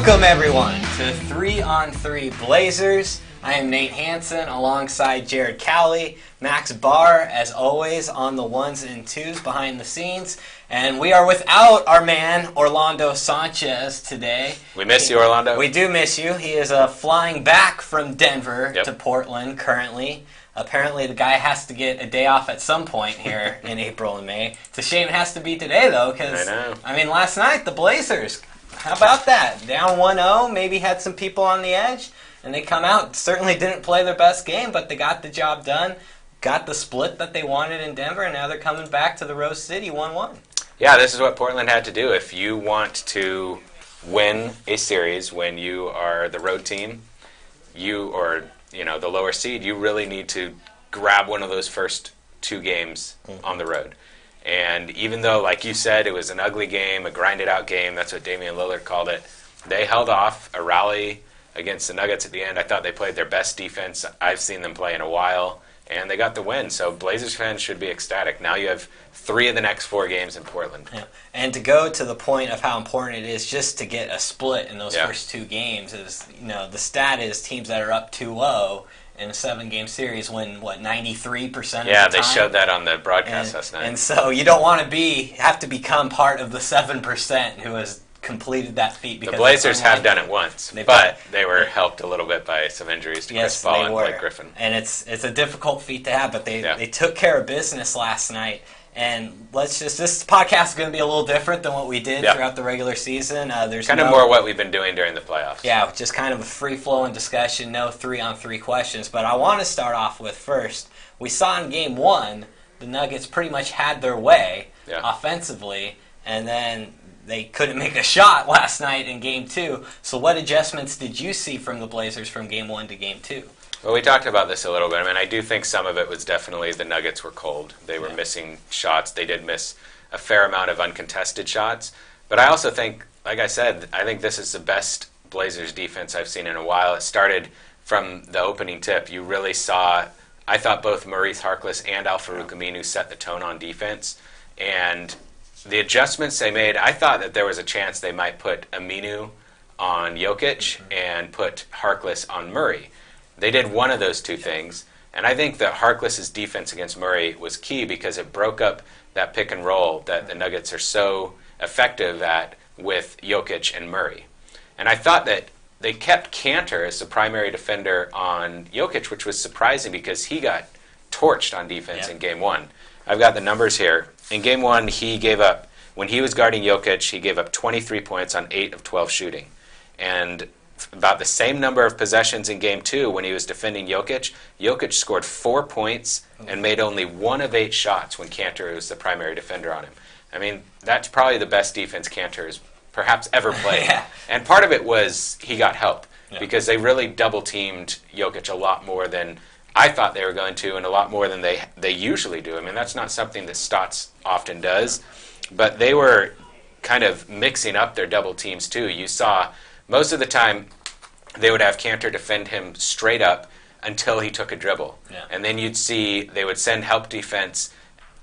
Welcome everyone to 3 on 3 Blazers. I am Nate Hanson alongside Jared Cowley, Max Barr as always on the ones and twos behind the scenes, and we are without our man Orlando Sanchez today. We miss you, Orlando. We do miss you. He is flying back from Denver to Portland currently. Apparently the guy has to get a day off at some point here in April and May. It's a shame it has to be today though, because I mean last night the Blazers, how about that? Down 1-0, maybe had some people on the edge, and they come out, certainly didn't play their best game, but they got the job done, got the split that they wanted in Denver, and now they're coming back to the Rose City 1-1. Yeah, this is what Portland had to do. If you want to win a series when you are the road team, the lower seed, you really need to grab one of those first two games on the road. And even though, like you said, it was an ugly game, a grinded-out game, that's what Damian Lillard called it, they held off a rally against the Nuggets at the end. I thought they played their best defense I've seen them play in a while, and they got the win. So Blazers fans should be ecstatic. Now you have 3 of the next 4 games in Portland. Yeah. And to go to the point of how important it is just to get a split in those first 2 games is, the stat is teams that are up 2-0 in a 7-game series win, 93% of the time? Yeah, they showed that on the broadcast last night. And so you don't want to have to become part of the 7% who has completed that feat. Because the Blazers have done it once, but they were helped a little bit by some injuries to Chris Paul and Blake Griffin. And it's a difficult feat to have, but they took care of business last night. And this podcast is going to be a little different than what we did throughout the regular season. There's kind of more what we've been doing during the playoffs. Yeah, just kind of a free-flowing discussion, no 3-on-3 questions. But I want to start off with first, we saw in Game 1, the Nuggets pretty much had their way offensively, and then they couldn't make a shot last night in Game 2. So what adjustments did you see from the Blazers from Game 1 to Game 2? Well, we talked about this a little bit. I mean, I do think some of it was definitely the Nuggets were cold. They were missing shots. They did miss a fair amount of uncontested shots. But I also think, like I said, I think this is the best Blazers defense I've seen in a while. It started from the opening tip. You really saw, I thought both Maurice Harkless and Al-Farouq Aminu set the tone on defense. And the adjustments they made, I thought that there was a chance they might put Aminu on Jokic and put Harkless on Murray. They did one of those two things, and I think that Harkless's defense against Murray was key because it broke up that pick and roll that the Nuggets are so effective at with Jokic and Murray. And I thought that they kept Kanter as the primary defender on Jokic, which was surprising because he got torched on defense in Game 1. I've got the numbers here. In Game 1, he gave up, when he was guarding Jokic, he gave up 23 points on 8 of 12 shooting. And about the same number of possessions in Game 2 when he was defending Jokic. Jokic scored 4 points and made only 1 of 8 shots when Kanter was the primary defender on him. I mean, that's probably the best defense Kanter has perhaps ever played. And part of it was he got help because they really double-teamed Jokic a lot more than I thought they were going to and a lot more than they usually do. I mean, that's not something that Stotts often does, but they were kind of mixing up their double teams too. You saw most of the time, they would have Kanter defend him straight up until he took a dribble. And then you'd see they would send help defense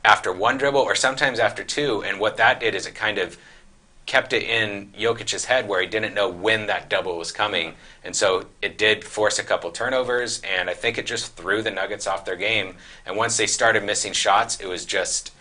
after 1 dribble or sometimes after 2. And what that did is it kind of kept it in Jokic's head where he didn't know when that double was coming. And so it did force a couple turnovers, and I think it just threw the Nuggets off their game. And once they started missing shots, it was just,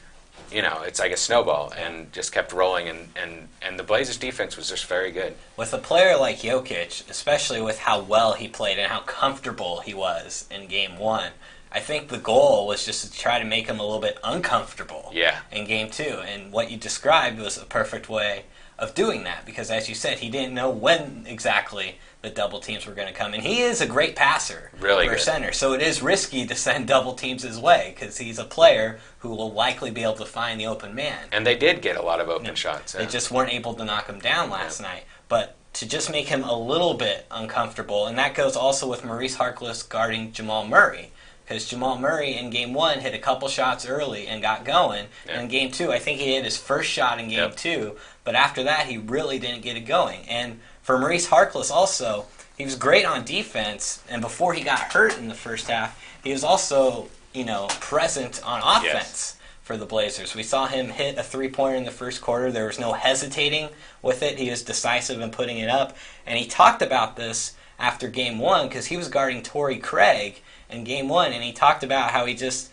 it's like a snowball and just kept rolling, and the Blazers defense was just very good. With a player like Jokic, especially with how well he played and how comfortable he was in Game 1, I think the goal was just to try to make him a little bit uncomfortable in Game 2. And what you described was a perfect way of doing that because, as you said, he didn't know when exactly the double teams were going to come. And he is a great passer for a center, so it is risky to send double teams his way because he's a player who will likely be able to find the open man. And they did get a lot of open shots. They just weren't able to knock him down last night. But to just make him a little bit uncomfortable, and that goes also with Maurice Harkless guarding Jamal Murray. Because Jamal Murray in Game 1 hit a couple shots early and got going. And in Game 2, I think he hit his first shot in Game 2. But after that, he really didn't get it going. And for Maurice Harkless also, he was great on defense. And before he got hurt in the first half, he was also, present on offense. for the Blazers. We saw him hit a three-pointer in the first quarter. There was no hesitating with it. He was decisive in putting it up. And he talked about this after Game 1 because he was guarding Torrey Craig in Game 1, and he talked about how he just,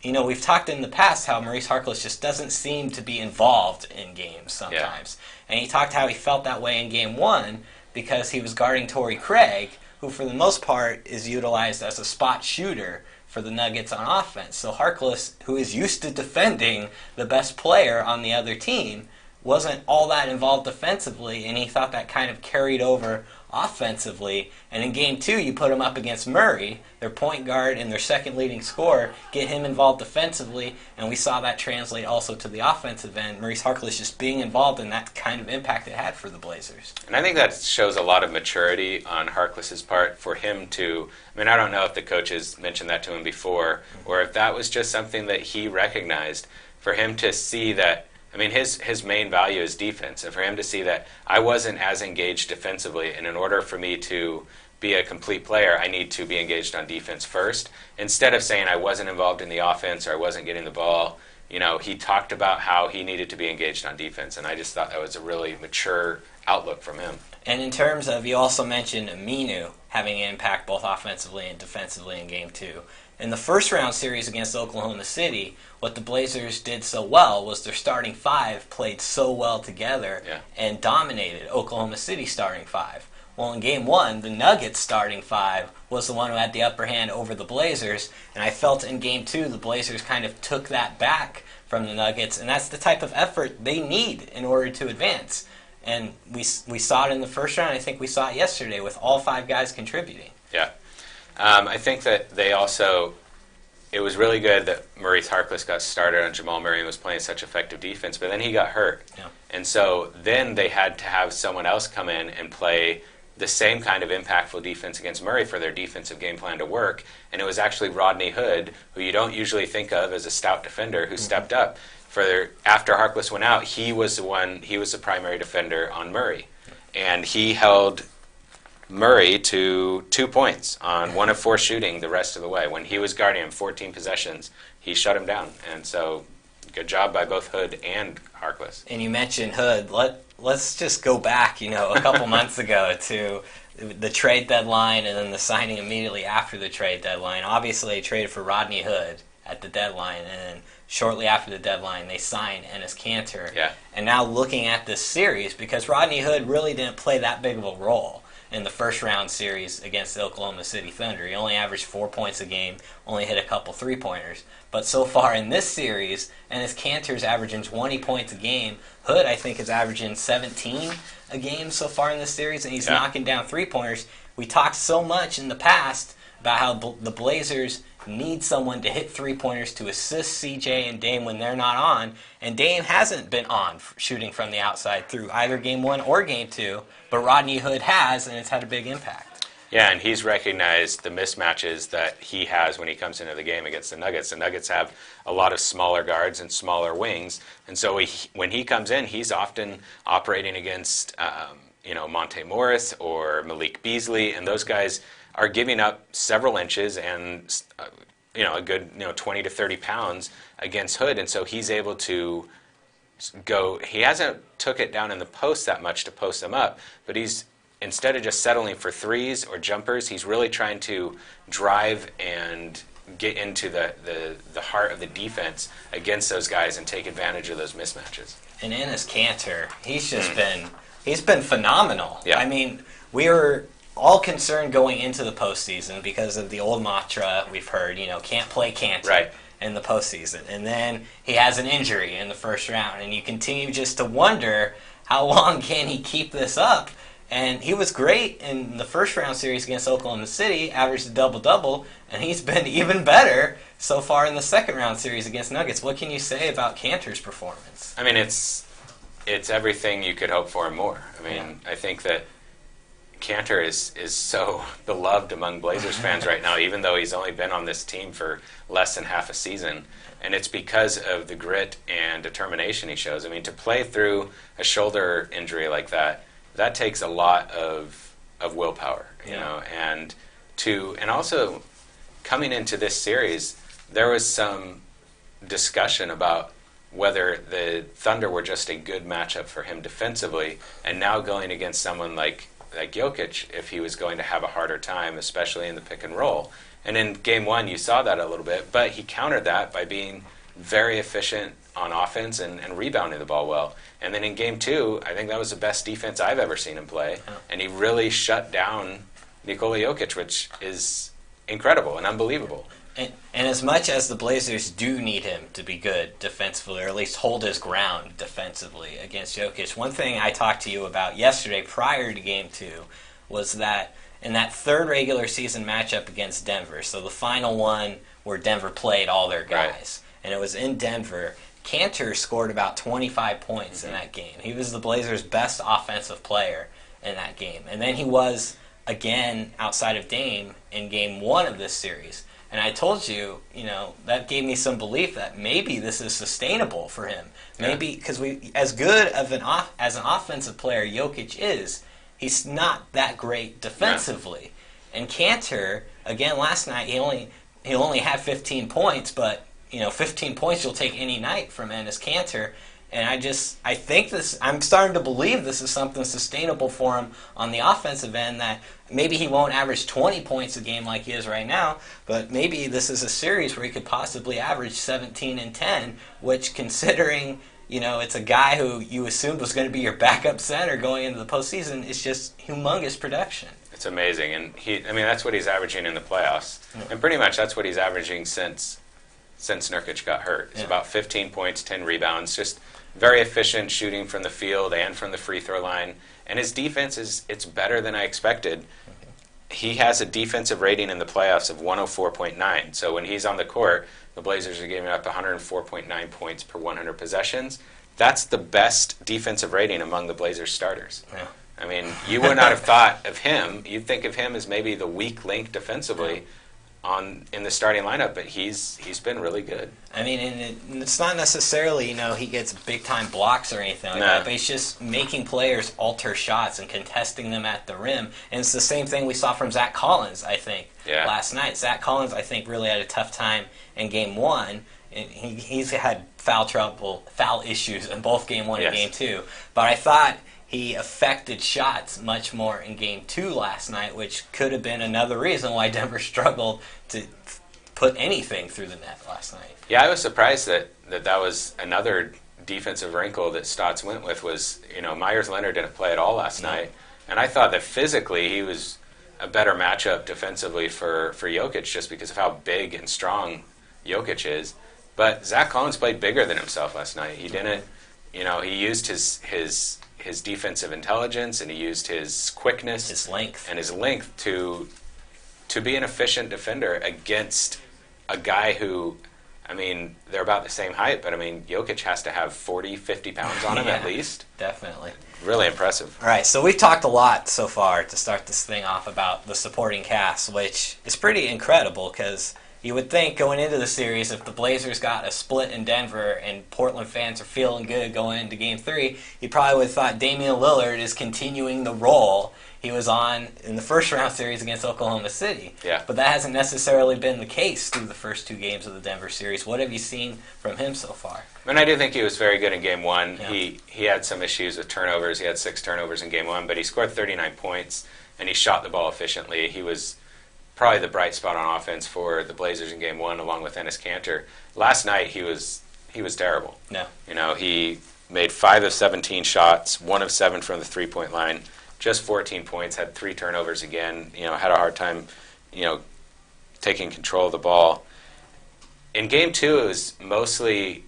we've talked in the past how Maurice Harkless just doesn't seem to be involved in games sometimes. Yeah. And he talked how he felt that way in Game 1 because he was guarding Torrey Craig, who for the most part is utilized as a spot shooter for the Nuggets on offense. So Harkless, who is used to defending the best player on the other team, wasn't all that involved defensively, and he thought that kind of carried over offensively. And in Game 2, you put him up against Murray, their point guard and their second leading scorer, get him involved defensively, and we saw that translate also to the offensive end. Maurice Harkless just being involved in that kind of impact it had for the Blazers. And I think that shows a lot of maturity on Harkless's part for him to, I don't know if the coaches mentioned that to him before, or if that was just something that he recognized, for him to see that, his main value is defense, and for him to see that I wasn't as engaged defensively, and in order for me to be a complete player, I need to be engaged on defense first, instead of saying I wasn't involved in the offense or I wasn't getting the ball. He talked about how he needed to be engaged on defense, and I just thought that was a really mature outlook from him. And in terms of, you also mentioned Aminu having an impact both offensively and defensively in Game 2. In the first round series against Oklahoma City, what the Blazers did so well was their starting five played so well together and dominated Oklahoma City starting five. Well, in Game 1, the Nuggets starting five was the one who had the upper hand over the Blazers, and I felt in Game 2 the Blazers kind of took that back from the Nuggets, and that's the type of effort they need in order to advance. And we saw it in the first round. I think we saw it yesterday with all five guys contributing. Yeah. I think that it was really good that Maurice Harkless got started on Jamal Murray and was playing such effective defense, but then he got hurt. Yeah. And so then they had to have someone else come in and play the same kind of impactful defense against Murray for their defensive game plan to work. And it was actually Rodney Hood, who you don't usually think of as a stout defender, who stepped up. After Harkless went out, he was the primary defender on Murray. And he held Murray to 2 points on 1 of 4 shooting the rest of the way. When he was guarding him 14 possessions, he shut him down. And so good job by both Hood and Harkless. And you mentioned Hood. Let's just go back, a couple months ago to the trade deadline and then the signing immediately after the trade deadline. Obviously, they traded for Rodney Hood at the deadline, and then shortly after the deadline, they signed Enes Kanter. Yeah. And now looking at this series, because Rodney Hood really didn't play that big of a role in the first round series against the Oklahoma City Thunder. He only averaged 4 points a game, only hit a couple three-pointers. But so far in this series, Enes Kanter's averaging 20 points a game. Hood, I think, is averaging 17 a game so far in this series, and he's knocking down three-pointers. We talked so much in the past about how the Blazers need someone to hit three-pointers to assist CJ and Dame when they're not on, and Dame hasn't been on shooting from the outside through either Game 1 or Game 2, but Rodney Hood has, and it's had a big impact. Yeah, and he's recognized the mismatches that he has when he comes into the game against the Nuggets. The Nuggets have a lot of smaller guards and smaller wings, and so when he comes in, he's often operating against Monte Morris or Malik Beasley, and those guys are giving up several inches and a good 20 to 30 pounds against Hood, and so he's able to go. He hasn't took it down in the post that much to post them up, but he's, instead of just settling for threes or jumpers, he's really trying to drive and get into the heart of the defense against those guys and take advantage of those mismatches. And Enes Kanter, he's just been phenomenal. Yeah. We were all concerned going into the postseason because of the old mantra we've heard, can't play Kanter in the postseason. And then he has an injury in the first round, and you continue just to wonder how long can he keep this up. And he was great in the first round series against Oklahoma City, averaged a double-double, and he's been even better so far in the second round series against Nuggets. What can you say about Kanter's performance? It's everything you could hope for and more. I think that Kanter is so beloved among Blazers fans right now, even though he's only been on this team for less than half a season. And it's because of the grit and determination he shows. To play through a shoulder injury like that takes a lot of willpower, you know. And also coming into this series, there was some discussion about whether the Thunder were just a good matchup for him defensively, and now going against someone like Jokic, if he was going to have a harder time, especially in the pick and roll. And in Game 1, you saw that a little bit, but he countered that by being very efficient on offense and rebounding the ball well. And then in Game 2, I think that was the best defense I've ever seen him play, and he really shut down Nikola Jokic, which is incredible and unbelievable. And as much as the Blazers do need him to be good defensively, or at least hold his ground defensively against Jokic, one thing I talked to you about yesterday prior to Game 2 was that in that third regular season matchup against Denver, so the final one where Denver played all their guys, and it was in Denver, Cantor scored about 25 points in that game. He was the Blazers' best offensive player in that game. And then he was, again, outside of Dame, in Game 1 of this series. And I told you, that gave me some belief that maybe this is sustainable for him. Maybe because as good of as an offensive player Jokic is, he's not that great defensively. Yeah. And Cantor, again, last night he only had 15 points, but 15 points you'll take any night from Enes Kanter. And I think I'm starting to believe this is something sustainable for him on the offensive end, that maybe he won't average 20 points a game like he is right now, but maybe this is a series where he could possibly average 17 and 10, which, considering, it's a guy who you assumed was going to be your backup center going into the postseason, is just humongous production. It's amazing. And that's what he's averaging in the playoffs. Yeah. And pretty much that's what he's averaging since Nurkic got hurt. It's about 15 points, 10 rebounds, just very efficient shooting from the field and from the free throw line. And his defense it's better than I expected. He has a defensive rating in the playoffs of 104.9. So when he's on the court, the Blazers are giving up 104.9 points per 100 possessions. That's the best defensive rating among the Blazers starters. Yeah. You would not have thought of him. You'd think of him as maybe the weak link defensively in the starting lineup, but he's been really good. And it's not necessarily, he gets big-time blocks or anything like that, but he's just making players alter shots and contesting them at the rim. And it's the same thing we saw from Zach Collins, I think, last night. Zach Collins, I think, really had a tough time in Game 1. He's had foul issues in both Game 1 and Game 2. But I thought he affected shots much more in Game 2 last night, which could have been another reason why Denver struggled to put anything through the net last night. Yeah, I was surprised that was another defensive wrinkle that Stotts went with was, Myers Leonard didn't play at all last night. And I thought that physically he was a better matchup defensively for Jokic just because of how big and strong Jokic is. But Zach Collins played bigger than himself last night. He didn't, he used his defensive intelligence, and he used his quickness, his length to be an efficient defender against a guy who, they're about the same height, but Jokic has to have 40, 50 pounds on him at least. Definitely. Really impressive. All right, so we've talked a lot so far to start this thing off about the supporting cast, which is pretty incredible because you would think going into the series, if the Blazers got a split in Denver and Portland fans are feeling good going into Game 3, you probably would have thought Damian Lillard is continuing the role he was on in the first round series against Oklahoma City. Yeah. But that hasn't necessarily been the case through the first 2 games of the Denver series. What have you seen from him so far? I do think he was very good in Game 1. Yeah. He had some issues with turnovers. He had 6 turnovers in Game 1, but he scored 39 points, and he shot the ball efficiently. He was probably the bright spot on offense for the Blazers in Game 1, along with Enes Kanter. Last night, he was terrible. No. He made 5 of 17 shots, 1 of 7 from the three-point line, just 14 points, had 3 turnovers again, had a hard time, taking control of the ball. In Game 2, it was mostly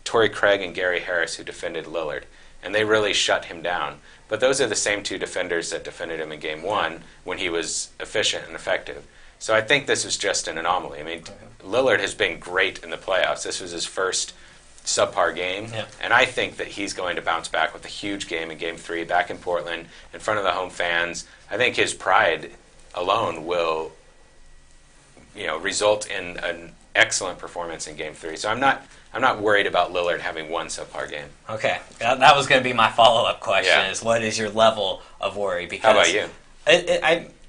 Torrey Craig and Gary Harris who defended Lillard, and they really shut him down. But those are the same 2 defenders that defended him in Game 1 when he was efficient and effective. So I think this was just an anomaly. Lillard has been great in the playoffs. This was his first subpar game, and I think that he's going to bounce back with a huge game in Game 3 back in Portland in front of the home fans. I think his pride alone will result in an excellent performance in Game 3. So I'm not worried about Lillard having one subpar game. Okay, that was going to be my follow-up question: is what is your level of worry? Because how about you?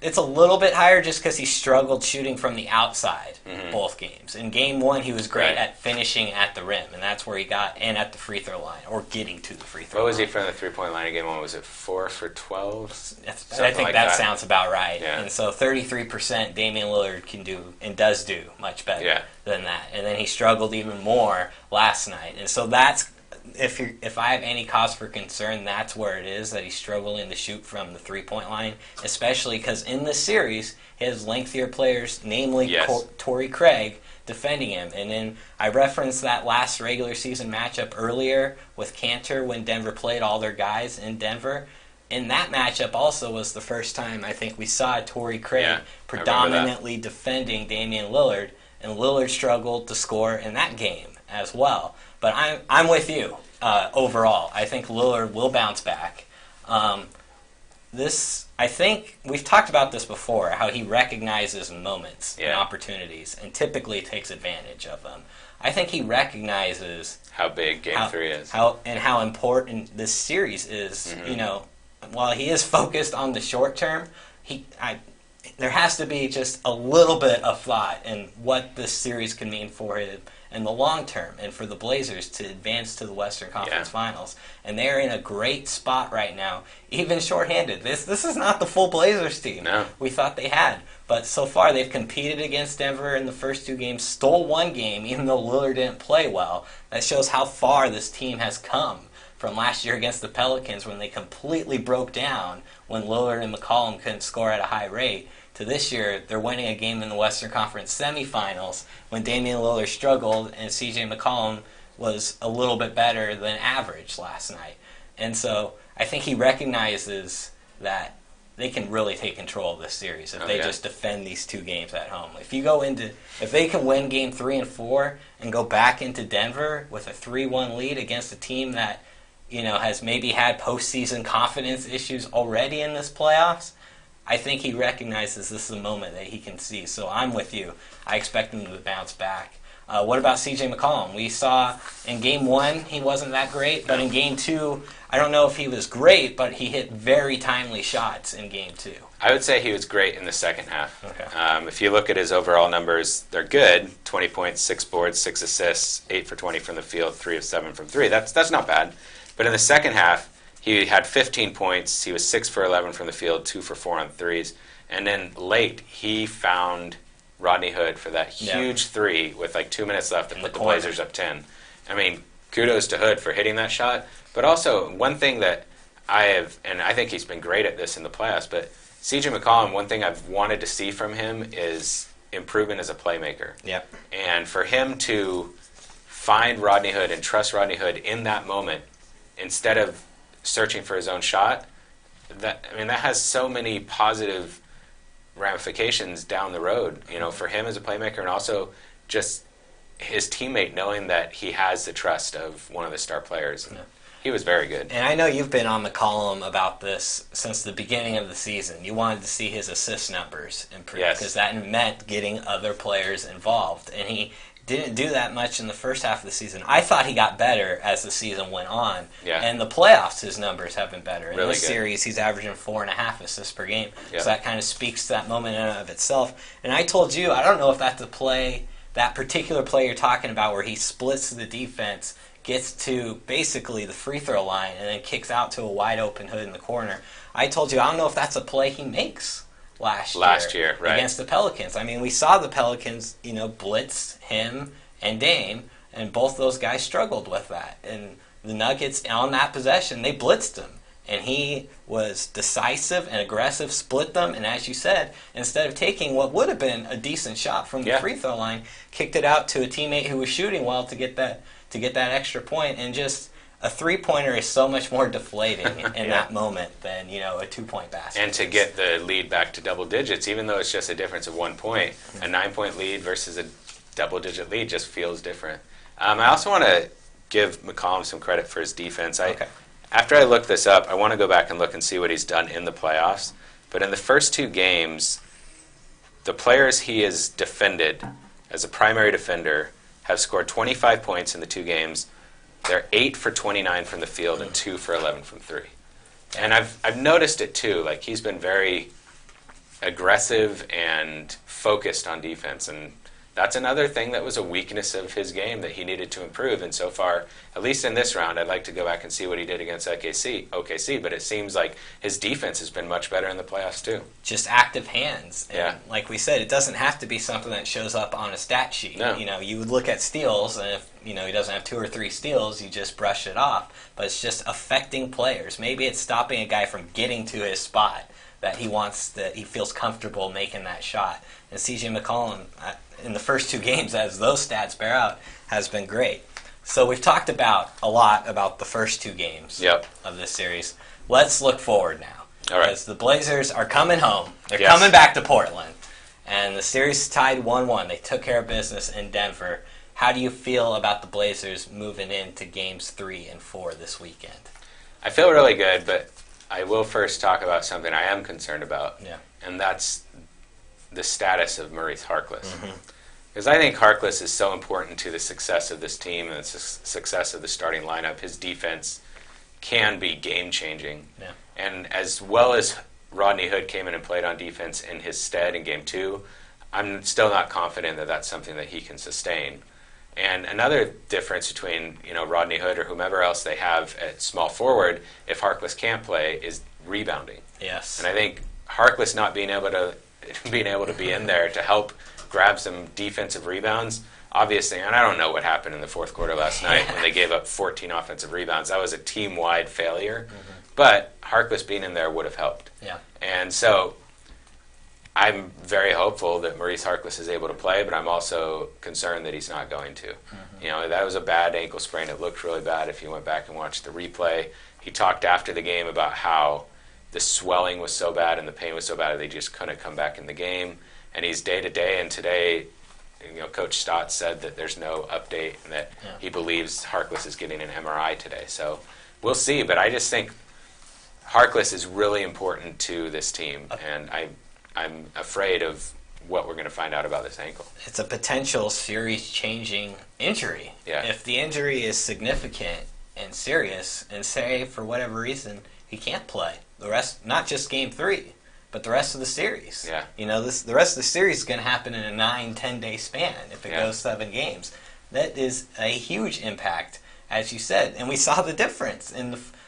it's a little bit higher just because he struggled shooting from the outside both games. In Game 1, he was great at finishing at the rim, and that's where he got, and at the free throw line, or getting to the free throw line. What was he from the three-point line in Game 1? Was it 4 for 12? I think that sounds about right. Yeah. And so 33% Damian Lillard can do, and does do, much better than that. And then he struggled even more last night. And so that's, if I have any cause for concern, that's where it is, that he's struggling to shoot from the three-point line, especially because in this series, he has lengthier players, namely Torrey Craig, defending him. And then I referenced that last regular season matchup earlier with Cantor when Denver played all their guys in Denver. In that matchup also was the first time I think we saw Torrey Craig predominantly defending Damian Lillard, and Lillard struggled to score in that game as well. But I'm with you overall. I think Lillard will bounce back. I think we've talked about this before, how he recognizes moments and opportunities and typically takes advantage of them. I think he recognizes how big Game 3 is, how important this series is. You know, while he is focused on the short term, there has to be just a little bit of thought in what this series can mean for him in the long term, and for the Blazers to advance to the Western Conference Finals. And they're in a great spot right now, even shorthanded. This is not the full Blazers team we thought they had. But so far, they've competed against Denver in the first two games, stole one game, even though Lillard didn't play well. That shows how far this team has come from last year against the Pelicans, when they completely broke down when Lillard and McCollum couldn't score at a high rate, to this year, they're winning a game in the Western Conference semifinals when Damian Lillard struggled and C.J. McCollum was a little bit better than average last night. And so I think he recognizes that they can really take control of this series if they just defend these two games at home. If they can win Game 3 and 4 and go back into Denver with a 3-1 lead against a team that, you know, has maybe had postseason confidence issues already in this playoffs, I think he recognizes this is a moment that he can see. So I'm with you. I expect him to bounce back. What about C.J. McCollum? We saw in Game 1 he wasn't that great, but in Game 2, I don't know if he was great, but he hit very timely shots in Game 2. I would say he was great in the second half. Okay. If you look at his overall numbers, they're good. 20 points, 6 boards, 6 assists, 8 for 20 from the field, 3 of 7 from 3. That's not bad. But in the second half, he had 15 points. He was 6 for 11 from the field, 2 for 4 on threes. And then late, he found Rodney Hood for that huge three with like 2 minutes left to put the Blazers up 10. I mean, kudos to Hood for hitting that shot. But also, one thing that I have, and I think he's been great at this in the playoffs, but C.J. McCollum, one thing I've wanted to see from him is improvement as a playmaker. Yep. And for him to find Rodney Hood and trust Rodney Hood in that moment, instead of searching for his own shot, that has so many positive ramifications down the road, you know, for him as a playmaker, and also just his teammate knowing that he has the trust of one of the star players. And he was very good. And I know you've been on McCollum about this since the beginning of the season. You wanted to see his assist numbers improve because that meant getting other players involved, and he didn't do that much in the first half of the season. I thought he got better as the season went on. Yeah. And the playoffs, his numbers have been better. In really this good. Series, he's averaging 4.5 assists per game. Yep. So that kind of speaks to that moment in and of itself. And I told you, I don't know if that's a play, that particular play you're talking about where he splits the defense, gets to basically the free throw line, and then kicks out to a wide open Hood in the corner. I told you, I don't know if that's a play he makes last year right, against the Pelicans. I mean, we saw the Pelicans, you know, blitz him and Dame, and both those guys struggled with that. And the Nuggets, on that possession, they blitzed him. And he was decisive and aggressive, split them, and as you said, instead of taking what would have been a decent shot from the free throw line, kicked it out to a teammate who was shooting well to get that extra point. And just a three-pointer is so much more deflating in that moment than, you know, a 2-point basket. And to get the lead back to double digits, even though it's just a difference of 1 point, a 9-point lead versus a double-digit lead just feels different. I also want to give McCollum some credit for his defense. After I look this up, I want to go back and look and see what he's done in the playoffs. But in the first 2 games, the players he has defended as a primary defender have scored 25 points in the 2 games. They're 8 for 29 from the field and 2 for 11 from 3. And I've noticed it too. Like, he's been very aggressive and focused on defense. And that's another thing that was a weakness of his game that he needed to improve. And so far, at least in this round, I'd like to go back and see what he did against OKC. But it seems like his defense has been much better in the playoffs too. Just active hands. And yeah. Like we said, it doesn't have to be something that shows up on a stat sheet. No. You would look at steals, and if he doesn't have 2 or 3 steals, you just brush it off. But it's just affecting players. Maybe it's stopping a guy from getting to his spot that he feels comfortable making that shot. And C.J. McCollum, in the first 2 games, as those stats bear out, has been great. So we've talked a lot about the first 2 games of this series. Let's look forward now. All right. Because the Blazers are coming home. They're coming back to Portland. And the series tied 1-1. They took care of business in Denver. How do you feel about the Blazers moving into games 3 and 4 this weekend? I feel really good, but I will first talk about something I am concerned about, and that's the status of Maurice Harkless. Because I think Harkless is so important to the success of this team and the success of the starting lineup. His defense can be game-changing. Yeah. And as well as Rodney Hood came in and played on defense in his stead in Game 2, I'm still not confident that that's something that he can sustain. And another difference between Rodney Hood or whomever else they have at small forward, if Harkless can't play, is rebounding. Yes. And I think Harkless not being able to be in there to help grab some defensive rebounds, obviously, and I don't know what happened in the fourth quarter last night when they gave up 14 offensive rebounds. That was a team-wide failure. But Harkless being in there would have helped. Yeah. And so I'm very hopeful that Maurice Harkless is able to play, but I'm also concerned that he's not going to. That was a bad ankle sprain. It looked really bad if you went back and watched the replay. He talked after the game about how the swelling was so bad and the pain was so bad that they just couldn't come back in the game. And he's day-to-day, and today, Coach Stott said that there's no update and that he believes Harkless is getting an MRI today. So we'll see, but I just think Harkless is really important to this team, and I'm afraid of what we're going to find out about this ankle. It's a potential series-changing injury. Yeah. If the injury is significant and serious, and say for whatever reason he can't play the rest, not just Game 3, but the rest of the series. Yeah. The rest of the series is going to happen in a 9-10 day span if it goes 7 games. That is a huge impact, as you said, and we saw the difference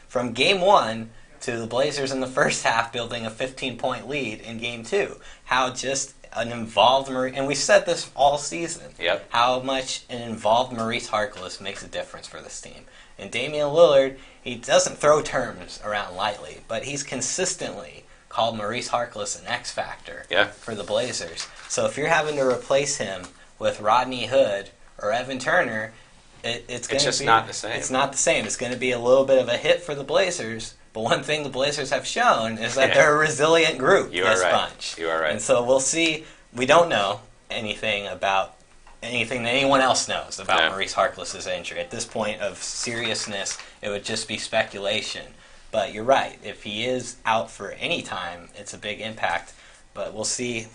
from Game 1 to the Blazers in the first half building a 15-point lead in Game 2. How just an involved and we said this all season, how much an involved Maurice Harkless makes a difference for this team. And Damian Lillard, he doesn't throw terms around lightly, but he's consistently called Maurice Harkless an X factor for the Blazers. So if you're having to replace him with Rodney Hood or Evan Turner, it's just not the same. It's not the same. It's going to be a little bit of a hit for the Blazers. But one thing the Blazers have shown is that they're a resilient group. This bunch. You are right. And so we'll see. We don't know anything that anyone else knows about Maurice Harkless' injury. At this point of seriousness, it would just be speculation. But you're right. If he is out for any time, it's a big impact. But we'll see,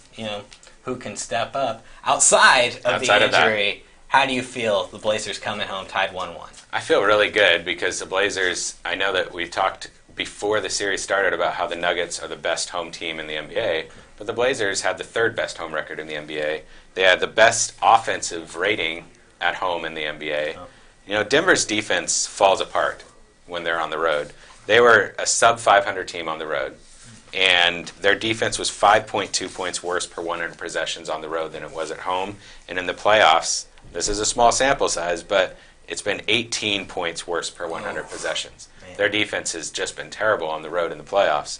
who can step up. Outside of the injury, how do you feel the Blazers coming home tied 1-1? I feel really good because the Blazers, I know that we talked before the series started about how the Nuggets are the best home team in the NBA, but the Blazers had the 3rd best home record in the NBA. They had the best offensive rating at home in the NBA. Denver's defense falls apart when they're on the road. They were a sub-500 team on the road, and their defense was 5.2 points worse per 100 possessions on the road than it was at home. And in the playoffs, this is a small sample size, but it's been 18 points worse per 100 possessions. Man. Their defense has just been terrible on the road in the playoffs.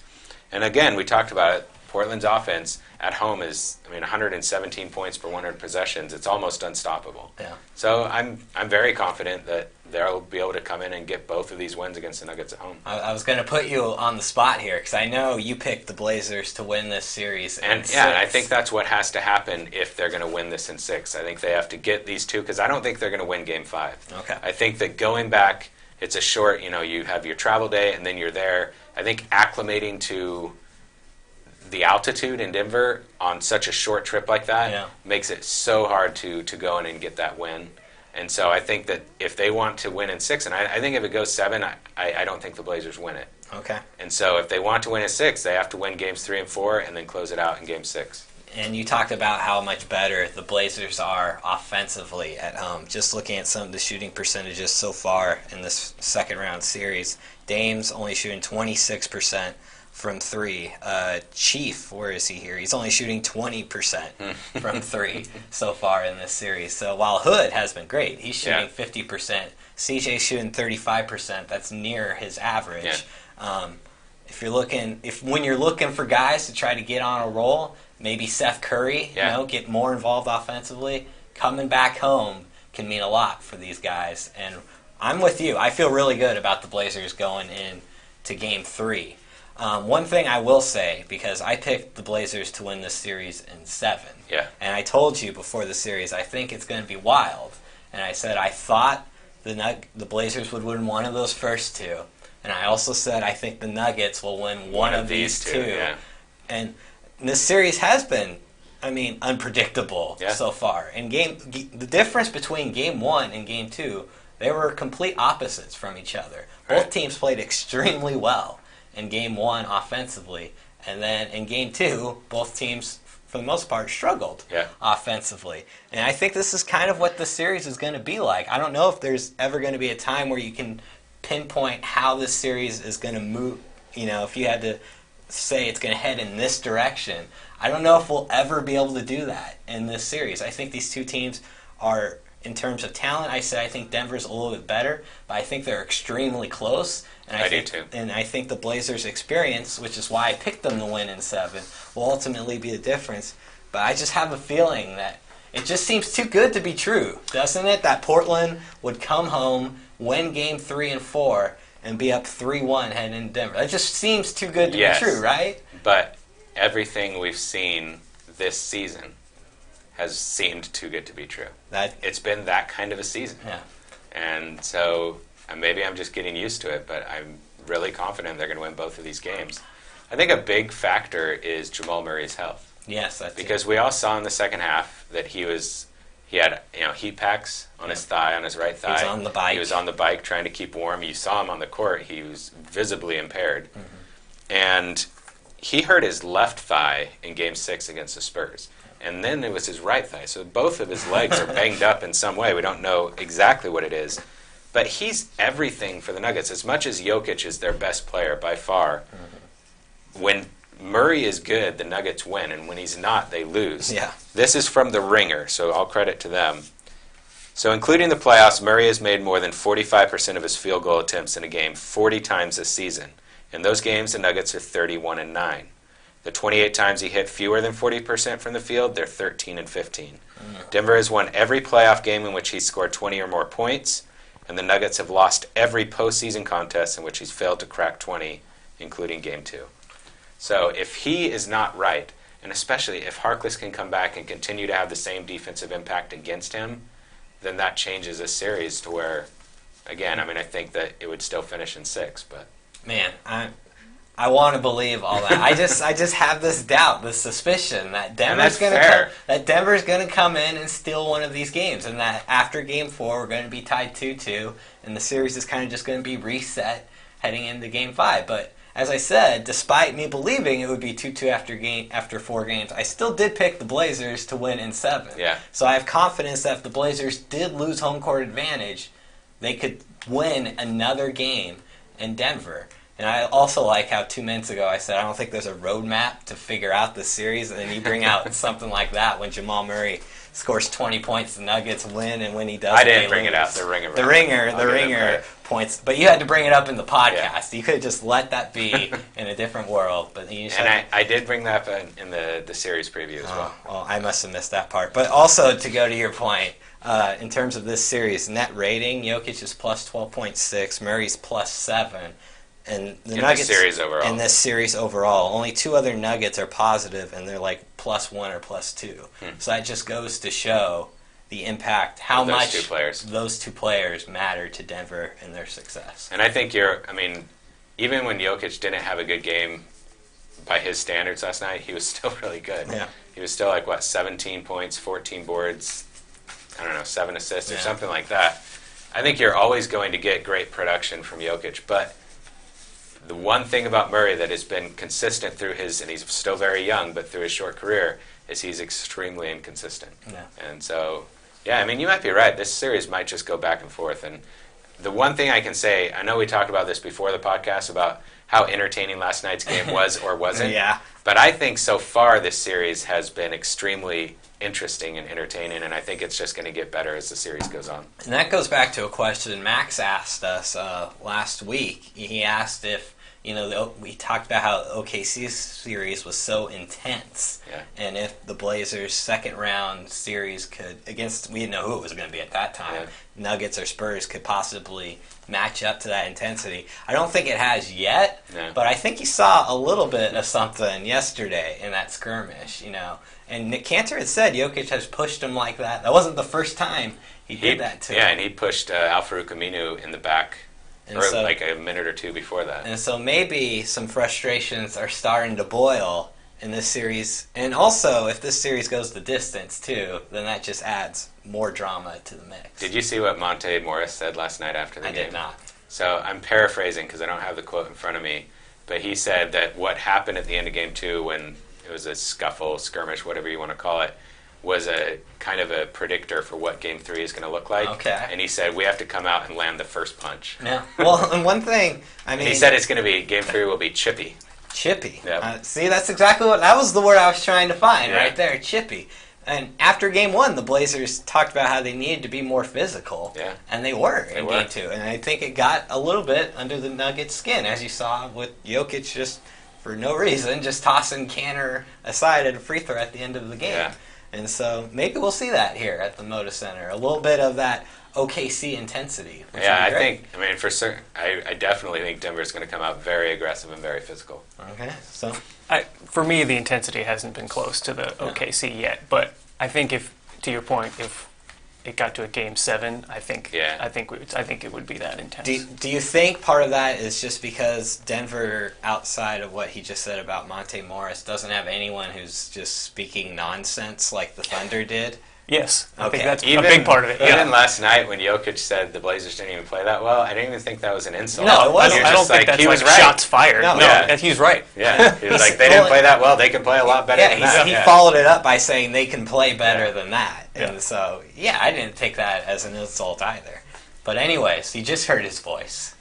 And again, we talked about it. Portland's offense at home is, 117 points per 100 possessions. It's almost unstoppable. Yeah. So I'm very confident that they'll be able to come in and get both of these wins against the Nuggets at home. I was going to put you on the spot here because I know you picked the Blazers to win this series and I think that's what has to happen if they're going to win this in 6. I think they have to get these 2 because I don't think they're going to win Game 5. Okay. I think that going back, it's a short, you have your travel day and then you're there. I think acclimating to the altitude in Denver on such a short trip like that makes it so hard to go in and get that win. And so I think that if they want to win in 6, and I think if it goes 7, I don't think the Blazers win it. Okay. And so if they want to win in 6, they have to win games 3 and 4 and then close it out in game 6. And you talked about how much better the Blazers are offensively at home. Just looking at some of the shooting percentages so far in this second round series, Dame's only shooting 26% from 3. Chief, where is he here? He's only shooting 20% from 3 so far in this series. So while Hood has been great, he's shooting 50%. CJ's shooting 35%. That's near his average. Yeah. When you're looking for guys to try to get on a roll, maybe Seth Curry, get more involved offensively. Coming back home can mean a lot for these guys. And I'm with you. I feel really good about the Blazers going into Game 3. One thing I will say, because I picked the Blazers to win this series in 7. Yeah. And I told you before the series, I think it's going to be wild. And I said I thought the Blazers would win one of those first 2. And I also said I think the Nuggets will win one of these 2. Yeah. And this series has been, unpredictable so far. And the difference between Game 1 and Game 2, they were complete opposites from each other. Both teams played extremely well in Game 1 offensively. And then in Game 2, both teams, for the most part, struggled offensively. And I think this is kind of what the series is going to be like. I don't know if there's ever going to be a time where you can pinpoint how this series is going to move. If you had to say it's going to head in this direction, I don't know if we'll ever be able to do that in this series. I think these two teams are, in terms of talent, I think Denver's a little bit better, but I think they're extremely close. And I do too. And I think the Blazers' experience, which is why I picked them to win in 7, will ultimately be the difference. But I just have a feeling that it just seems too good to be true, doesn't it? That Portland would come home, win Game 3 and 4, and be up 3-1 heading into Denver. That just seems too good to be true, right? But everything we've seen this season has seemed too good to be true. It's been that kind of a season. Yeah. And so maybe I'm just getting used to it, but I'm really confident they're going to win both of these games. I think a big factor is Jamal Murray's health. Yes, that's because we all saw in the second half that he had heat packs on his thigh, on his right thigh. He was on the bike. He was on the bike trying to keep warm. You saw him on the court. He was visibly impaired. Mm-hmm. And he hurt his left thigh in Game 6 against the Spurs. And then it was his right thigh. So both of his legs are banged up in some way. We don't know exactly what it is. But he's everything for the Nuggets. As much as Jokic is their best player by far, when Murray is good, the Nuggets win, and when he's not, they lose. Yeah. This is from The Ringer, so all credit to them. So including the playoffs, Murray has made more than 45% of his field goal attempts in a game 40 times this season. In those games, the Nuggets are 31-9. The 28 times he hit fewer than 40% from the field, they're 13-15. Denver has won every playoff game in which he's scored 20 or more points, and the Nuggets have lost every postseason contest in which he's failed to crack 20, including Game 2. So if he is not right, and especially if Harkless can come back and continue to have the same defensive impact against him, then that changes this series to where, again, I think that it would still finish in 6. But man, I want to believe all that. I just have this doubt, this suspicion that Denver's going to come in and steal one of these games, and that after Game 4 we're going to be tied 2-2, and the series is kind of just going to be reset heading into Game 5. But as I said, despite me believing it would be 2-2 after 4 games, I still did pick the Blazers to win in 7. Yeah. So I have confidence that if the Blazers did lose home court advantage, they could win another game in Denver. And I also like how 2 minutes ago I said I don't think there's a roadmap to figure out the series, and then you bring out something like that when Jamal Murray scores 20 points, the Nuggets win, and when he doesn't, I didn't bring it out. The Ringer points, but you had to bring it up in the podcast. Yeah. You could have just let that be in a different world. But you I did bring that up in the series preview as well. Well, I must have missed that part. But also, to go to your point, in terms of this series, net rating, Jokic is plus 12.6, Murray's plus 7. And the Nuggets in this series overall, only 2 other Nuggets are positive, and they're like plus 1 or plus 2. So that just goes to show the impact, how much those two players matter to Denver and their success. And I think even when Jokic didn't have a good game by his standards last night, he was still really good. Yeah. He was still 17 points, 14 boards, 7 assists or something like that. I think you're always going to get great production from Jokic, but the one thing about Murray that has been consistent through his, and he's still very young, but through his short career, is he's extremely inconsistent. Yeah. And so, yeah, I mean, you might be right. This series might just go back and forth. And the one thing I can say, I know we talked about this before the podcast about how entertaining last night's game was or wasn't. Yeah. But I think so far this series has been extremely interesting and entertaining, and I think it's just going to get better as the series goes on. And that goes back to a question Max asked us last week. He asked if, we talked about how OKC's series was so intense, and if the Blazers' second round series could, we didn't know who it was going to be at that time, Nuggets or Spurs could possibly match up to that intensity. I don't think it has yet, but I think you saw a little bit of something yesterday in that skirmish, And Nick Cantor had said Jokic has pushed him like that. That wasn't the first time he did that to him. Yeah, and he pushed Al-Farouq Aminu in the back like a minute or two before that. And so maybe some frustrations are starting to boil in this series. And also, if this series goes the distance, too, then that just adds more drama to the mix. Did you see what Monte Morris said last night after the game? I did not. So I'm paraphrasing because I don't have the quote in front of me. But he said that what happened at the end of Game 2 when it was a scuffle, skirmish, whatever you want to call it, was a kind of a predictor for what Game 3 is going to look like. Okay. And he said, we have to come out and land the first punch. Yeah. Well, and one thing, and he said it's going to be, Game 3 will be chippy. Chippy. Yep. See, that's exactly that was the word I was trying to find right there, chippy. And after Game 1, the Blazers talked about how they needed to be more physical. Yeah. And they were in Game 2. And I think it got a little bit under the Nuggets' skin, as you saw with Jokic just, for no reason, just tossing Cantor aside at a free throw at the end of the game. Yeah. And so maybe we'll see that here at the Moda Center. A little bit of that OKC intensity. Yeah, for certain, I definitely think Denver's going to come out very aggressive and very physical. Okay, so for me, the intensity hasn't been close to the OKC yet. But I think to your point, if it got to a Game 7, I think it would be that intense. Do you think part of that is just because Denver, outside of what he just said about Monte Morris, doesn't have anyone who's just speaking nonsense like the Thunder did? Yes, I think that's a big part of it. Even last night when Jokic said the Blazers didn't even play that well, I didn't even think that was an insult. No, it wasn't. I don't think that's like shots fired. No, he was right. Yeah, he was like, they didn't play that well, they can play a lot better than that. He followed it up by saying they can play better than that. And so, I didn't take that as an insult either. But anyways, you just heard his voice.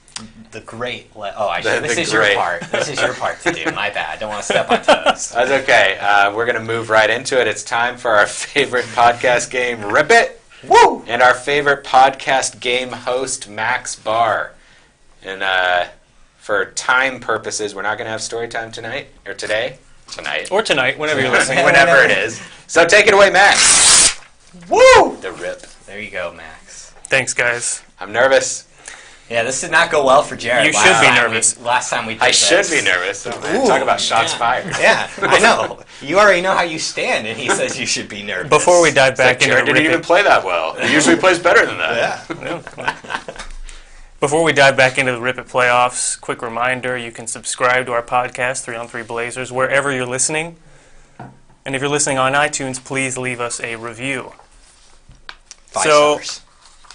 The great... this is your part. This is your part to do. My bad. Don't want to step on toes. That's okay. We're going to move right into it. It's time for our favorite podcast game, Rip It. Woo! And our favorite podcast game host, Max Barr. And for time purposes, we're not going to have story time tonight, or today. Or tonight, whenever you're listening. Whenever it is. So take it away, Max. Woo! The Rip. There you go, Max. Thanks, guys. I'm nervous. Yeah, this did not go well for Jared. You should be nervous. Last time we did I should be nervous. Talk about shots fired. Yeah, I know. You already know how you stand, and he says you should be nervous. Before we dive back into Jared didn't even play that well. He usually plays better than that. Yeah. Before we dive back into the Rip It playoffs, quick reminder, you can subscribe to our podcast, 3on3 Blazers, wherever you're listening. And if you're listening on iTunes, please leave us a review. 5 stars.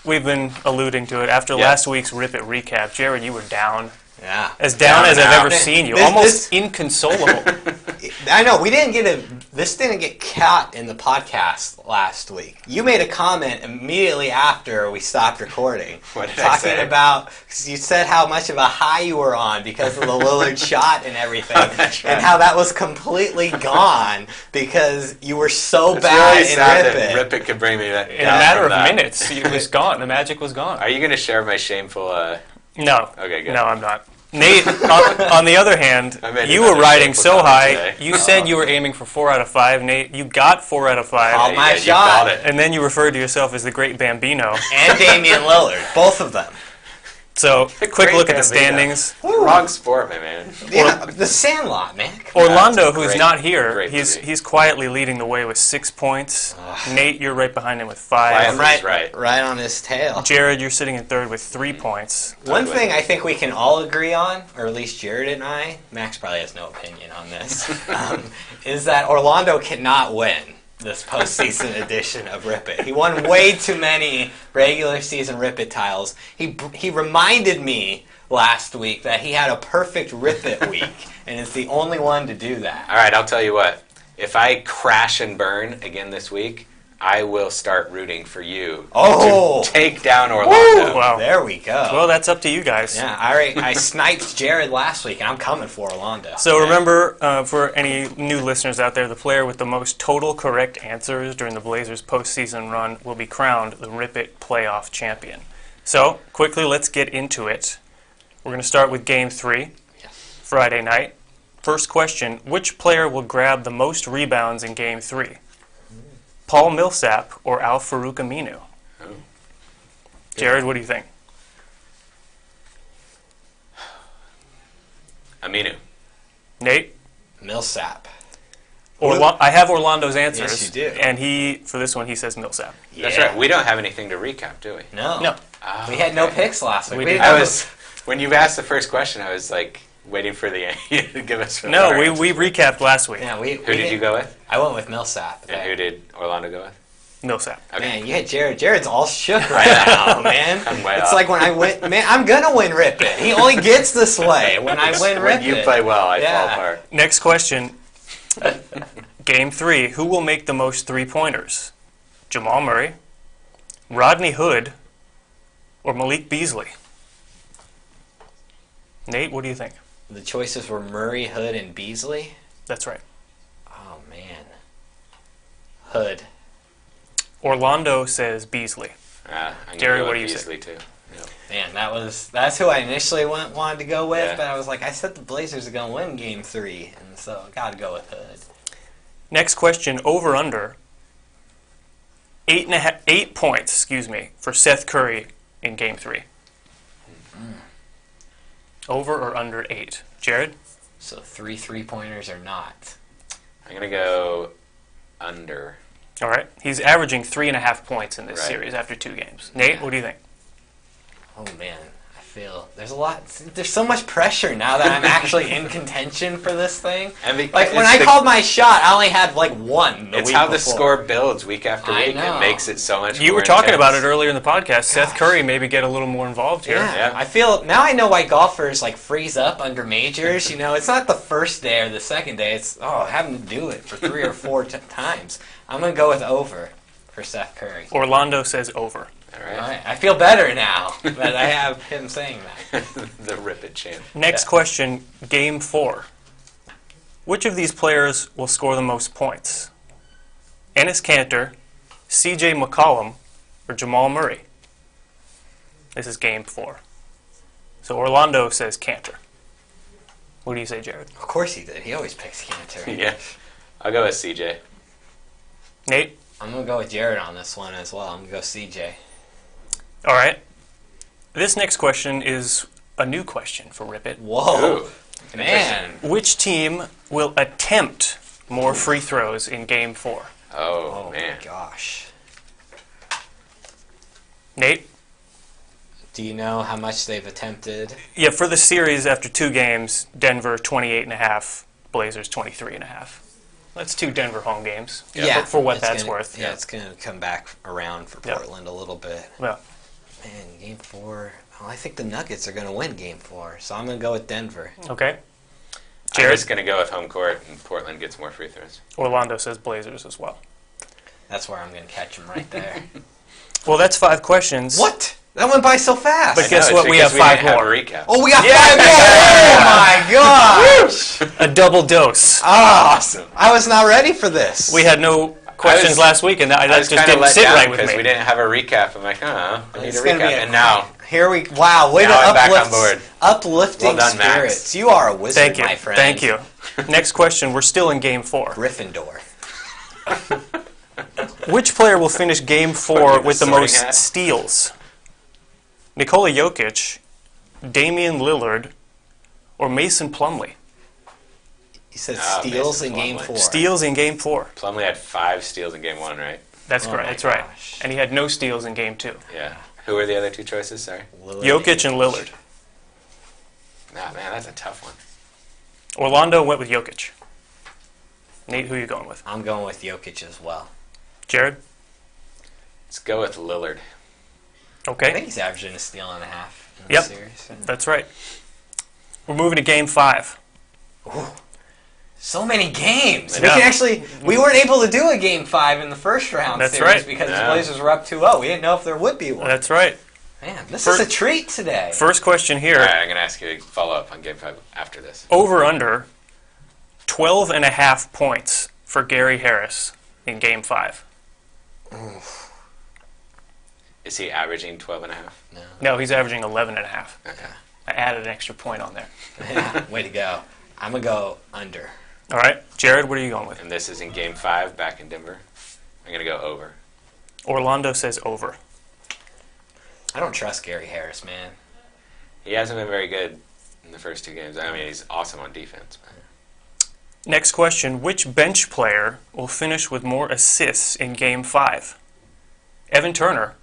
We've been alluding to it. After last week's Rip It recap, Jared, you were down. Yeah. As down as I've ever seen you. Almost inconsolable. I know. This didn't get caught in the podcast last week. You made a comment immediately after we stopped recording. What did I say? Talking about, you said how much of a high you were on because of the Lillard shot and everything. That's right. And how that was completely gone because you were so it's bad really sad that Rip Rip It could bring me that in a matter of minutes. It was gone. The magic was gone. Are you going to share my shameful... No. Okay, good. No, I'm not. Nate, on the other hand, you were riding so high. You said you were aiming for 4 out of 5. Nate, you got 4 out of 5. Called my shot. And then you referred to yourself as the Great Bambino. And Damian Lillard. Both of them. So, quick look at the standings. Wrong sport, my man. Yeah, the Sandlot, man. Orlando, who's not here, he's quietly leading the way with 6 points. Nate, you're right behind him with 5. Right on his tail. Jared, you're sitting in third with 3 points. One thing I think we can all agree on, or at least Jared and I, Max probably has no opinion on this, is that Orlando cannot win this postseason edition of Rip It. He won way too many regular season Rip It tiles. He reminded me last week that he had a perfect Rip It week, and is the only one to do that. All right, I'll tell you what. If I crash and burn again this week, I will start rooting for you to take down Orlando. Wow. There we go. Well, that's up to you guys. Yeah, I sniped Jared last week, and I'm coming for Orlando. So remember, for any new listeners out there, the player with the most total correct answers during the Blazers postseason run will be crowned the Rip It playoff champion. So, quickly, let's get into it. We're going to start with Game 3, Friday night. First question, which player will grab the most rebounds in Game 3? Paul Millsap or Al-Farouq Aminu? Oh. Jared, what do you think? Aminu. Nate? Millsap. I have Orlando's answers. Yes, you do. And for this one, he says Millsap. Yeah. That's right. We don't have anything to recap, do we? No. Oh, we had no picks last week. When you asked the first question, I was like waiting for you to give us. No, we recapped last week. Yeah, who did you go with? I went with Millsap. And who did Orlando go with? Millsap. Okay. Man, you had Jared. Jared's all shook right now, man. I'm way it's off. like when I win. Man, I'm gonna win Rip It. He only gets this way when I win Rip It. When you play well, I fall apart. Next question. Game 3. Who will make the most three-pointers? Jamal Murray, Rodney Hood, or Malik Beasley? Nate, what do you think? The choices were Murray, Hood, and Beasley? That's right. Oh, man. Hood. Orlando says Beasley. Gary, what do you Beasley say? Too. Yep. Man, that's who I initially wanted to go with, but I was like, I said the Blazers are going to win Game 3, and so I got to go with Hood. Next question, over-under. 8 points, for Seth Curry in Game 3. Over or under 8? Jared? So 3 3-pointers or not? I'm going to go under. All right. He's averaging 3.5 points in this series after 2 games. Nate, what do you think? Oh, man. I feel there's so much pressure now that I'm actually in contention for this thing. When I called my shot, I only had one the It's week how the before. score builds week after I week. know. It makes it so much You more were talking intense. about it earlier in the podcast. Seth Curry maybe get a little more involved here. Yeah. I feel now I know why golfers freeze up under majors. It's not the first day or the second day. It's having to do it for 3 or 4 times. I'm gonna go with over for Seth Curry. Orlando says over. All right. All right. I feel better now that I have him saying that. The Rip It champ. Next question, Game 4. Which of these players will score the most points? Enes Kanter, C.J. McCollum, or Jamal Murray? This is Game 4. So Orlando says Kanter. What do you say, Jared? Of course he did. He always picks Kanter. Yeah. I'll go with CJ. Nate? I'm going to go with Jared on this one as well. I'm going to go CJ. All right. This next question is a new question for Rip It. Whoa. Ooh. Man. Which team will attempt more free throws in Game 4? Oh, man. My gosh. Nate? Do you know how much they've attempted? Yeah, for the series after 2 games, Denver 28.5, Blazers 23.5. That's 2 Denver home games. Yeah. For what that's worth. Yeah, it's going to come back around for Portland a little bit. Yeah. Man, Game 4. Well, I think the Nuggets are going to win Game 4, so I'm going to go with Denver. Okay. I'm Jared? just going to go with home court, and Portland gets more free throws. Orlando says Blazers as well. That's where I'm going to catch them right there. Well, that's 5 questions. What? That went by so fast. But guess what? We have 5 more. Have a recap. Oh, we got 5 more! Oh, my gosh! A double dose. Awesome. I was not ready for this. We had no questions last week, and that just didn't sit right with because me. we didn't have a recap. I'm like, I need It's a gonna recap. be And now, here we way to I'm back uplift, on board. uplifting Well done, Max. spirits. You are a wizard, Thank you. my friend. Thank you. Next question. We're still in Game 4. Gryffindor. Which player will finish Game 4 What, with the sorting most hat? steals? Nikola Jokic, Damian Lillard, or Mason Plumlee? He said steals Mason in Game Plumlee. 4. Steals in Game 4. Plumlee had 5 steals in game 1, right? That's Oh correct. my That's right. gosh. And he had no steals in Game 2. Yeah. Who are the other 2 choices? Sorry. Jokic and Lillard. Nah, man, that's a tough one. Orlando went with Jokic. Nate, who are you going with? I'm going with Jokic as well. Jared? Let's go with Lillard. Okay. I think he's averaging a steal and a half in the series. That's right. We're moving to Game 5. Ooh. So many games. Yeah. We weren't able to do a Game 5 in the first round That's series right. because the Blazers were up 2-0. We didn't know if there would be one. That's right. Man, this is a treat today. First question here. All right, I'm going to ask you to follow up on Game 5 after this. Over under 12.5 points for Gary Harris in Game 5. Oof. Is he averaging 12.5? No, he's averaging 11.5. Okay. I added an extra point on there. Yeah, way to go. I'm going to go under. All right. Jared, what are you going with? And this is in Game 5 back in Denver. I'm going to go over. Orlando says over. I don't trust Gary Harris, man. He hasn't been very good in the first 2 games. I mean, he's awesome on defense. Next question. Which bench player will finish with more assists in Game 5? Evan Turner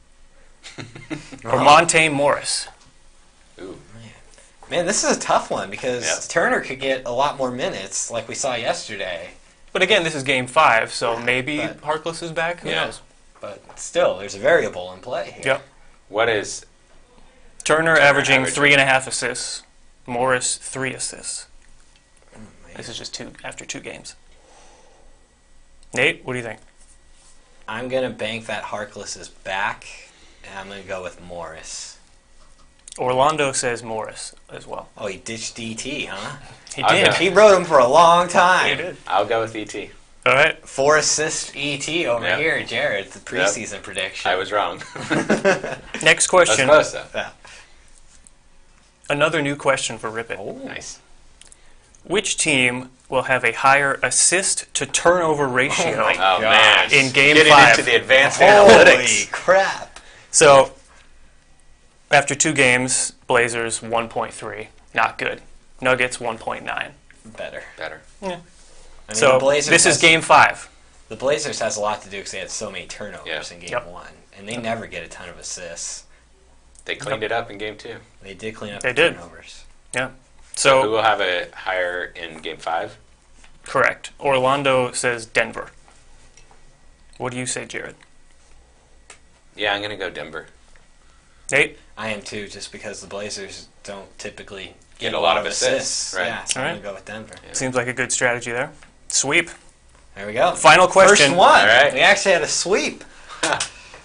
or Monte Morris? Ooh. Man, this is a tough one because Turner could get a lot more minutes like we saw yesterday. But again, this is Game 5, so maybe Harkless is back. Who knows? But still, there's a variable in play here. Yep. What is Turner averaging 3.5 assists. Morris 3 assists. Oh, This is just after 2 games. Nate, what do you think? I'm going to bank that Harkless is back, and I'm going to go with Morris. Orlando says Morris as well. Oh, he ditched DT, huh? He did. He rode him for a long time. He did. I'll go with ET. All right. 4 assist ET over here, Jared. The preseason prediction. I was wrong. Next question. That was close, though. Yeah. Another new question for Rip It. Oh. Nice. Which team will have a higher assist to turnover ratio Oh, man. in Game Getting 5? into the advanced Holy analytics. crap. So, after 2 games, Blazers 1.3, not good. Nuggets 1.9. Better. Yeah. I mean, So the Blazers this is Game 5. The Blazers has a lot to do because they had so many turnovers in Game Yep. 1, and they never get a ton of assists. They cleaned it up in Game 2. They did clean up They the did. turnovers. Yeah. Who So will have a higher in Game 5? correct. Orlando says Denver. What do you say, Jared? Yeah, I'm going to go Denver. Nate? I am too, just because the Blazers don't typically Get a lot of assists, right. Yeah, so All I'm right. going to go with Denver. Yeah. Seems like a good strategy there. Sweep. There we go. Final question. First one. All right. We actually had a sweep.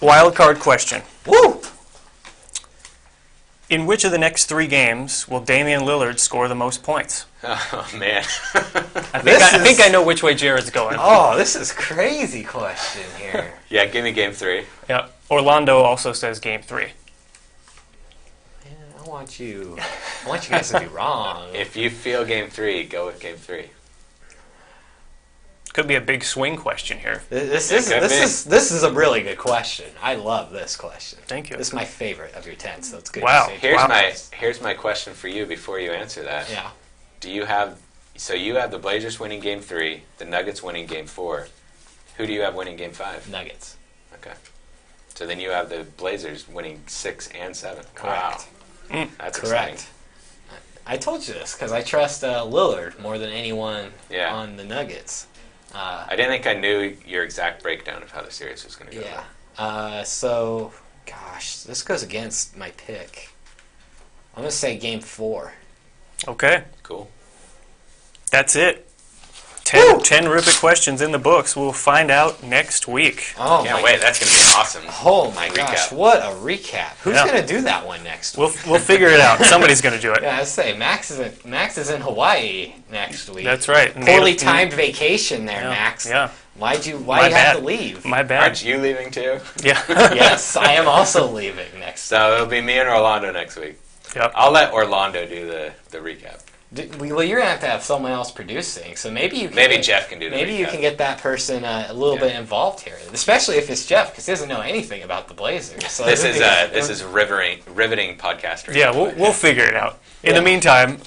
Wild card question. Woo! In which of the next 3 games will Damian Lillard score the most points? Oh, man. I think I know which way Jared's going. Oh, this is crazy question here. Yeah, give me Game 3. Yep. Orlando also says Game 3. Man, I want you guys to be wrong. If you feel Game 3, go with Game 3. Could be a big swing question here. This could be. is a really good question. I love this question. Thank you. This is my favorite of your 10, so it's good Wow. to see. Here's my question for you before you answer that. Yeah. Do you have the Blazers winning Game 3, the Nuggets winning Game 4. Who do you have winning Game 5? Nuggets. Okay. So then you have the Blazers winning 6 and 7. Correct. Wow. That's Correct. exciting. I told you this because I trust Lillard more than anyone Yeah. on the Nuggets. I didn't think I knew your exact breakdown of how the series was going to go. Yeah. So, gosh, this goes against my pick. I'm going to say Game 4. Okay. Cool. That's it. 10 Rip It questions in the books. We'll find out next week. Oh, Can't wait. That's going to be awesome. Oh, my gosh. Recap. What a recap. Who's Yeah. going to do that one next week? We'll figure it out. Somebody's going to do it. Yeah, I say Max is in Hawaii next week. That's right. Poorly timed vacation there, Yeah. Max. Yeah. Why you My have to bad. leave? My bad. Aren't you leaving too? Yeah. Yes, I am also leaving next. So it'll be me and Orlando next week. Yep. I'll let Orlando do the recap. Well, you're gonna have to have someone else producing, so maybe you can. Maybe Jeff can do the Maybe you recap. can get that person a little bit involved here, especially if it's Jeff, because he doesn't know anything about the Blazers. So This is riveting podcasting. Yeah, we'll figure it out. In the meantime,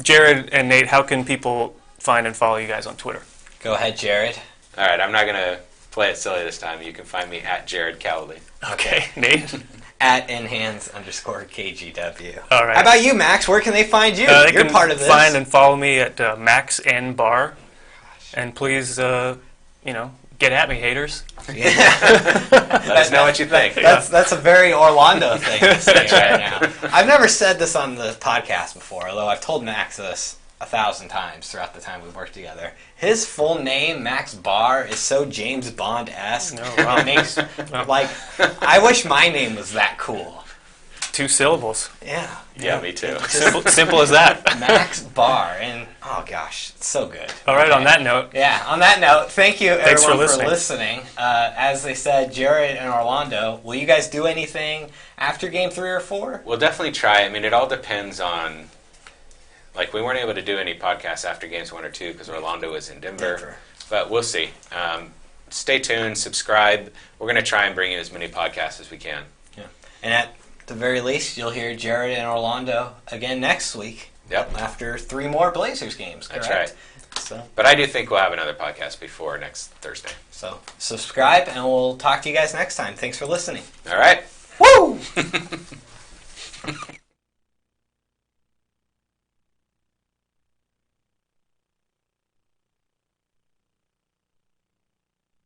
Jared and Nate, how can people find and follow you guys on Twitter? Go ahead, Jared. All right, I'm not gonna play it silly this time. You can find me at Jared Cowley. Okay, Nate. At @nhands_KGW. All right. How about you, Max? Where can they find you? They You're can part of this. find and follow me at Max N Bar And please, get at me, haters. Yeah. Let us know what you think. That's a very Orlando thing to say right now. I've never said this on the podcast before, although I've told Max this 1,000 times throughout the time we've worked together. His full name, Max Barr, is so James Bond-esque. Oh, wow. It makes, I wish my name was that cool. 2 syllables. Yeah. Yeah, me too. Simple as that. Max Barr, and oh gosh, it's so good. All right, on that note. Yeah, on that note, thank you Thanks everyone for listening. As they said, Jared and Orlando, will you guys do anything after game 3 or 4? We'll definitely try. I mean, it all depends on, we weren't able to do any podcasts after games 1 or 2 because Orlando was in Denver. But we'll see. Stay tuned, subscribe. We're going to try and bring you as many podcasts as we can. Yeah. And at the very least, you'll hear Jared and Orlando again next week. Yep. After 3 more Blazers games, correct? That's right. So, but I do think we'll have another podcast before next Thursday. So subscribe, and we'll talk to you guys next time. Thanks for listening. All right. Woo!